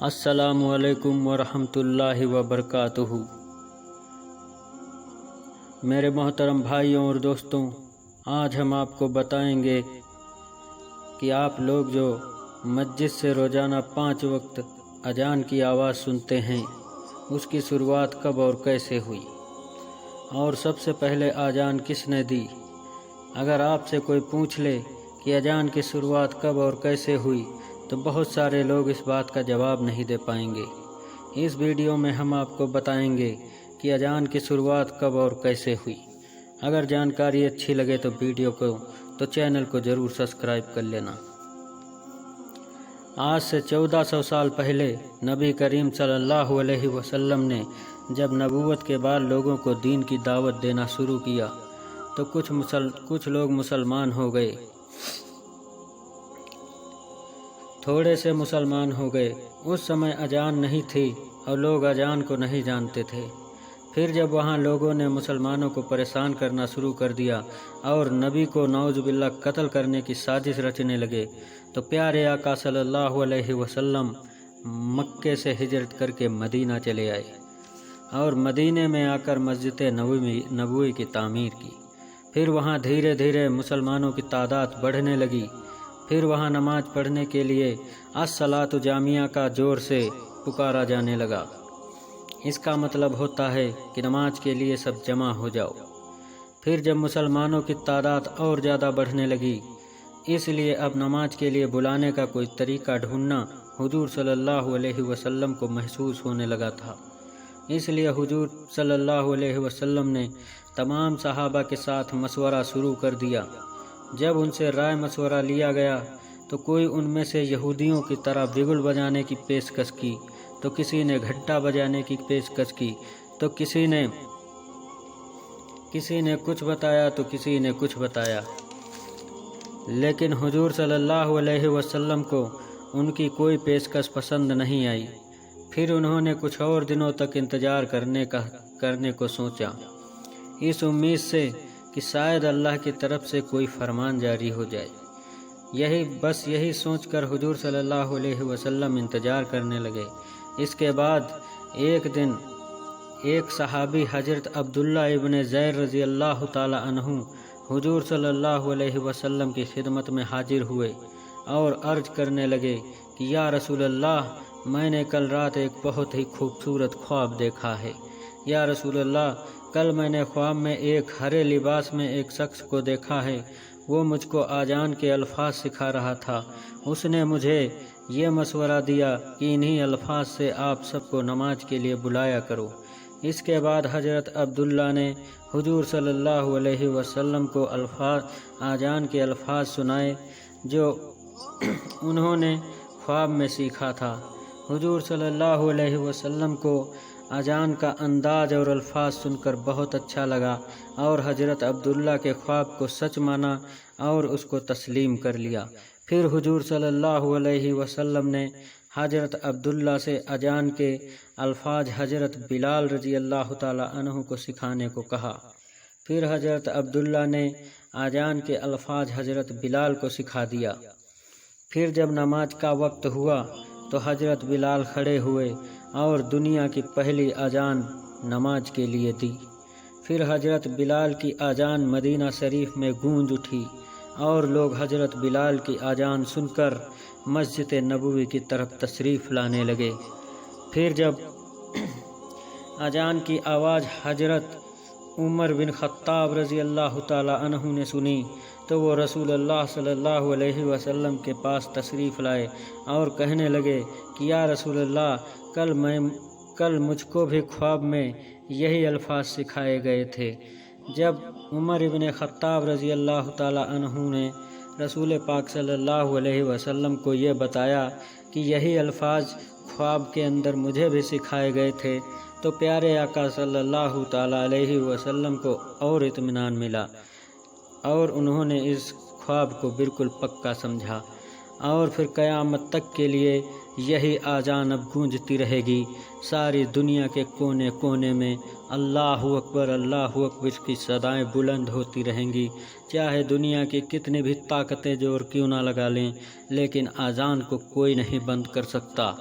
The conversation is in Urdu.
السلام علیکم ورحمۃ اللہ وبرکاتہ۔ میرے محترم بھائیوں اور دوستوں، آج ہم آپ کو بتائیں گے کہ آپ لوگ جو مسجد سے روزانہ 5 وقت اذان کی آواز سنتے ہیں، اس کی شروعات کب اور کیسے ہوئی، اور سب سے پہلے اذان کس نے دی۔ اگر آپ سے کوئی پوچھ لے کہ اذان کی شروعات کب اور کیسے ہوئی تو بہت سارے لوگ اس بات کا جواب نہیں دے پائیں گے۔ اس ویڈیو میں ہم آپ کو بتائیں گے کہ اذان کی شروعات کب اور کیسے ہوئی۔ اگر جانکاری اچھی لگے تو ویڈیو کو چینل کو ضرور سبسکرائب کر لینا۔ آج سے 1400 سال پہلے نبی کریم صلی اللہ علیہ وسلم نے جب نبوت کے بعد لوگوں کو دین کی دعوت دینا شروع کیا تو کچھ لوگ مسلمان ہو گئے، تھوڑے سے مسلمان ہو گئے۔ اس سمے اذان نہیں تھی اور لوگ اذان کو نہیں جانتے تھے۔ پھر جب وہاں لوگوں نے مسلمانوں کو پریشان کرنا شروع کر دیا اور نبی کو نعوذ باللہ قتل کرنے کی سازش رچنے لگے تو پیارے آقا صلی اللہ علیہ وسلم مکے سے ہجرت کر کے مدینہ چلے آئے اور مدینے میں آ کر مسجد نبوی کی تعمیر کی۔ پھر وہاں دھیرے دھیرے مسلمانوں کی تعداد بڑھنے لگی۔ پھر وہاں نماز پڑھنے کے لیے الصلاۃ جامعہ کا زور سے پکارا جانے لگا۔ اس کا مطلب ہوتا ہے کہ نماز کے لیے سب جمع ہو جاؤ۔ پھر جب مسلمانوں کی تعداد اور زیادہ بڑھنے لگی، اس لیے اب نماز کے لیے بلانے کا کوئی طریقہ ڈھونڈنا حضور صلی اللہ علیہ وسلم کو محسوس ہونے لگا تھا۔ اس لیے حضور صلی اللہ علیہ وسلم نے تمام صحابہ کے ساتھ مشورہ شروع کر دیا۔ جب ان سے رائے مشورہ لیا گیا تو کوئی ان میں سے یہودیوں کی طرح بگل بجانے کی پیشکش کی، تو کسی نے گھنٹا بجانے کی پیشکش کی، تو کسی نے کچھ بتایا تو کسی نے کچھ بتایا، لیکن حضور صلی اللہ علیہ وسلم کو ان کی کوئی پیشکش پسند نہیں آئی۔ پھر انہوں نے کچھ اور دنوں تک انتظار کرنے کو سوچا، اس امید سے کہ شاید اللہ کی طرف سے کوئی فرمان جاری ہو جائے۔ یہی سوچ کر حضور صلی اللہ علیہ وسلم انتظار کرنے لگے۔ اس کے بعد ایک دن ایک صحابی حضرت عبداللہ ابن زیر رضی اللہ تعالی عنہ حضور صلی اللہ علیہ وسلم کی خدمت میں حاضر ہوئے اور عرض کرنے لگے کہ یا رسول اللہ، میں نے کل رات ایک بہت ہی خوبصورت خواب دیکھا ہے۔ یا رسول اللہ، کل میں نے خواب میں ایک ہرے لباس میں ایک شخص کو دیکھا ہے، وہ مجھ کو اذان کے الفاظ سکھا رہا تھا۔ اس نے مجھے یہ مشورہ دیا کہ انہی الفاظ سے آپ سب کو نماز کے لیے بلایا کرو۔ اس کے بعد حضرت عبداللہ نے حضور صلی اللہ علیہ وسلم کو اذان کے الفاظ سنائے جو انہوں نے خواب میں سیکھا تھا۔ حضور صلی اللہ علیہ وسلم کو اذان کا انداز اور الفاظ سن کر بہت اچھا لگا اور حضرت عبداللہ کے خواب کو سچ مانا اور اس کو تسلیم کر لیا۔ پھر حضور صلی اللہ علیہ وسلم نے حضرت عبداللہ سے اذان کے الفاظ حضرت بلال رضی اللہ تعالی عنہ کو سکھانے کو کہا۔ پھر حضرت عبداللہ نے اذان کے الفاظ حضرت بلال کو سکھا دیا۔ پھر جب نماز کا وقت ہوا تو حضرت بلال کھڑے ہوئے اور دنیا کی پہلی اذان نماز کے لیے دی۔ پھر حضرت بلال کی اذان مدینہ شریف میں گونج اٹھی اور لوگ حضرت بلال کی اذان سن کر مسجد نبوی کی طرف تشریف لانے لگے۔ پھر جب اذان کی آواز حضرت عمر بن خطاب رضی اللہ تعالی عنہ نے سنی تو وہ رسول اللہ صلی اللہ علیہ وسلم کے پاس تشریف لائے اور کہنے لگے کہ یا رسول اللہ، کل مجھ کو بھی خواب میں یہی الفاظ سکھائے گئے تھے۔ جب عمر بن خطاب رضی اللہ تعالی عنہ نے رسول پاک صلی اللہ علیہ وسلم کو یہ بتایا کہ یہی الفاظ خواب کے اندر مجھے بھی سکھائے گئے تھے تو پیارے آقا صلی اللہ تعالی علیہ وسلم کو اور اطمینان ملا اور انہوں نے اس خواب کو بالکل پکا سمجھا، اور پھر قیامت تک کے لیے یہی اذان اب گونجتی رہے گی۔ ساری دنیا کے کونے کونے میں اللہ اکبر کی صدائیں بلند ہوتی رہیں گی، چاہے دنیا کی کتنی بھی طاقتیں زور کیوں نہ لگا لیں، لیکن اذان کو کوئی نہیں بند کر سکتا۔